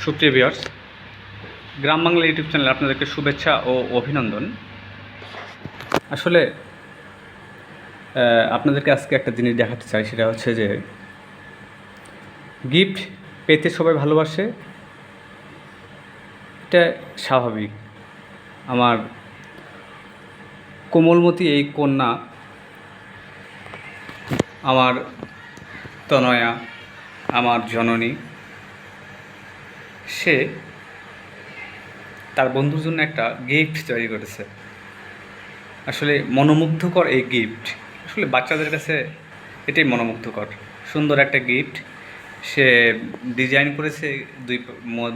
সুপ্রিয় ভিউয়ার্স, গ্রাম বাংলা ইউটিউব চ্যানেলে আপনাদেরকে শুভেচ্ছা ও অভিনন্দন। আসলে আপনাদেরকে আজকে একটা জিনিস দেখাতে চাই, সেটা হচ্ছে যে গিফট পেতে সবাই ভালোবাসে, এটা স্বাভাবিক। আমার কোমলমতি এই কন্যা, আমার তনয়া, আমার জননী, সে তার বন্ধুর জন্য একটা গিফট তৈরি করেছে। আসলে মনোমুগ্ধকর এই গিফট, আসলে বাচ্চাদের কাছে এটাই মনোমুগ্ধকর। সুন্দর একটা গিফট সে ডিজাইন করেছে,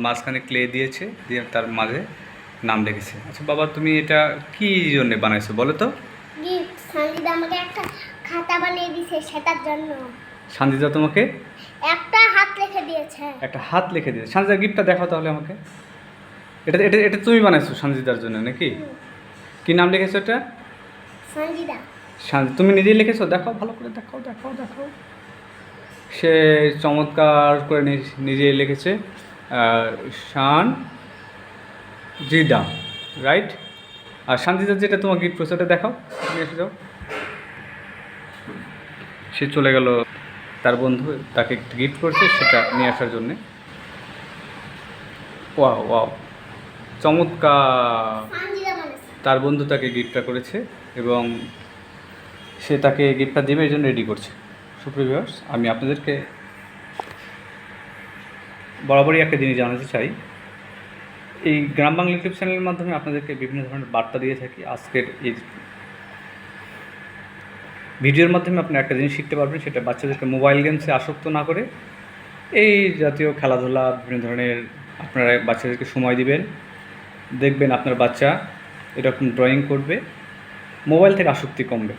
মাঝখানে ক্লে দিয়েছে, দিয়ে তার মাঝে নাম লিখেছে। আচ্ছা বাবা, তুমি এটা কী জন্য বানাইছো বলো তো? গিফট সঞ্জিদা আমাকে একটা খাতা বানিয়ে দিয়েছে, সেটার জন্য। সঞ্জিদা তোমাকে একটা হাত লিখে দিয়েছে। একটা হাত লিখে দিয়েছে। সঞ্জিদা গিফটটা দেখাও তাহলে আমাকে। এটা এটা এটা তুমি বানাইছো সঞ্জিদার জন্য নাকি? কি নাম লিখেছো এটা? সঞ্জিদা। তুমি নিজেই লিখেছো? দেখাও, ভালো করে দেখাও দেখাও দেখাও। সে চমৎকার করে নিজেই লিখেছে শানজিদা, রাইট? আর শানজিদার যেটা তোমার গিফট করছে ওটা দেখাও, তুমি এসে যাও। সে চলে গেল, তার বন্ধু তাকে গিফট করছে সেটা নিয়ে আসার জন্যে। ওয়াও ওয়াও, চমৎকার। তার বন্ধু তাকে গিফটটা করেছে এবং সে তাকে গিফটটা দেবে, এই জন্য রেডি করছে। সুপ্রিয় ভিউয়ার্স, আমি আপনাদেরকে বরাবরই একটা জিনিস জানাতে চাই। এই গ্রাম বাংলা ইউটিউব চ্যানেলের মাধ্যমে আপনাদেরকে বিভিন্ন ধরনের বার্তা দিয়ে থাকি। আজকের এই ভিডিওর মাধ্যমে আপনি একটা জিনিস শিখতে পারবেন, সেটা বাচ্চাদেরকে মোবাইল গেমসে আসক্ত না করে এই জাতীয় খেলাধুলা, বিভিন্ন ধরনের আপনারা বাচ্চাদেরকে সময় দিবেন। দেখবেন আপনার বাচ্চা এরকম ড্রয়িং করবে, মোবাইল থেকে আসক্তি কমবে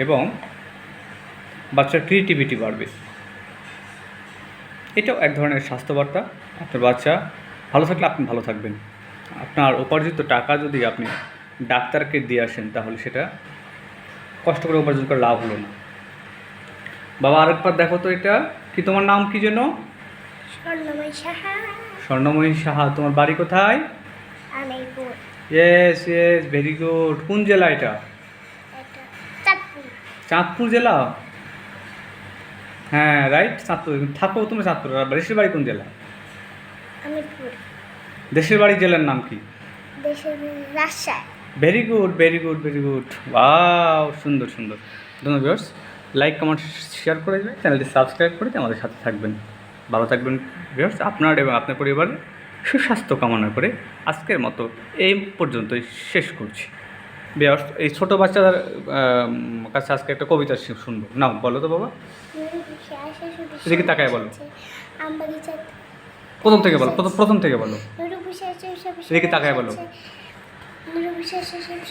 এবং বাচ্চার ক্রিয়েটিভিটি বাড়বে। এটাও এক ধরনের স্বাস্থ্যবার্তা। আপনার বাচ্চা ভালো থাকলে আপনি ভালো থাকবেন। আপনার উপার্জিত টাকা যদি আপনি ডাক্তারকে দিয়ে আসেন, তাহলে সেটা কষ্ট করে উপার্জন করে লাভ হলো না। বাবা আরেকবার দেখো তো, এটা কি? তোমার নাম কি যেন? স্বর্ণময়ী সাহা। স্বর্ণময়ী সাহা। তোমার বাড়ি কোথায়? Amirpur. Yes yes, very good. কোন জেলা এটা? চাঁদপুর। চাঁদপুর জেলা? হ্যাঁ রাইট, চাঁদপুর। থাকো তুমি চাঁদপুর। আর দেশের বাড়ি কোন জেলা? আমিরপুর। দেশের বাড়ি জেলার নাম কি? দেশের Rajshahi. Very good very good very good, wow, সুন্দর সুন্দর। ধন্যবাদ ভিউয়ার্স, লাইক কমেন্ট শেয়ার করে দেবেন, চ্যানেলটি সাবস্ক্রাইব করে আমাদের সাথে থাকবেন। ভালো থাকবেন ভিউয়ার্স। আপনার এবং আপনার পরিবারের সুস্বাস্থ্য কামনা করে আজকের মতো এই পর্যন্তই শেষ করছি। ভিউয়ার্স, এই ছোটো বাচ্চাদের কাছে আজকে একটা কবিতা শুনবো। না বলো তো বাবা, এদিকে তাকায় বলো। প্রথম থেকে বলো, প্রথম থেকে বলো। এদিকে তাকায় বলো।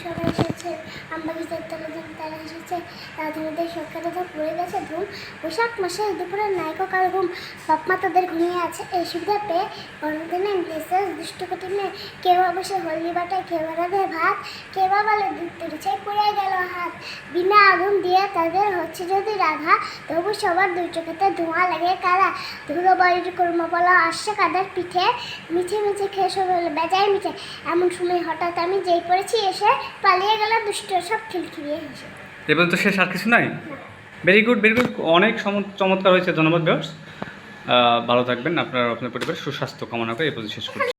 সবাই এসেছে, আমবাগিচার তলে ধুম তারা এসেছে, রাধুনীদের সকালে তো পড়ে গেছে ধুম, বৈশাখ মাসে দুপুরে নায়িকা কাল ঘুম, বাপমা তাদের ঘুমিয়ে আছে এই সুবিধা পেয়ে, গণদিনে মেসেজ দুষ্টকটি মেয়ে, কেউ অবশ্যই হলদি বাটায়, কেউ রাধে ভাত, কেউ বা বলে দুধ তরিচাই পড়ে গেল হাত, বিনা আগুন দিয়ে তাদের হচ্ছে যদি রাধা, তবু সবার দুই চোখেতে ধোঁয়া লাগে কারা, ধুলো বাড়ির কর্ম বলা আসছে কাদের পিঠে, মিছে মিছে খেয়ে সব বেজায় মিঠে, এমন সময় হঠাৎ আমি যেই পড়েছি এসে পালিয়ে গেল দুষ্ট সব খিলখিলিয়ে হেসে। এবার তো শেষ, আর কিছু নাই? ভেরি গুড ভেরি গুড, অনেক চমৎকার হয়েছে। ধন্যবাদ ভিউয়ার্স, ভালো থাকবেন। আপনার পরিবারের সুস্বাস্থ্য কামনা করে এই পর্যন্ত শেষ করছি।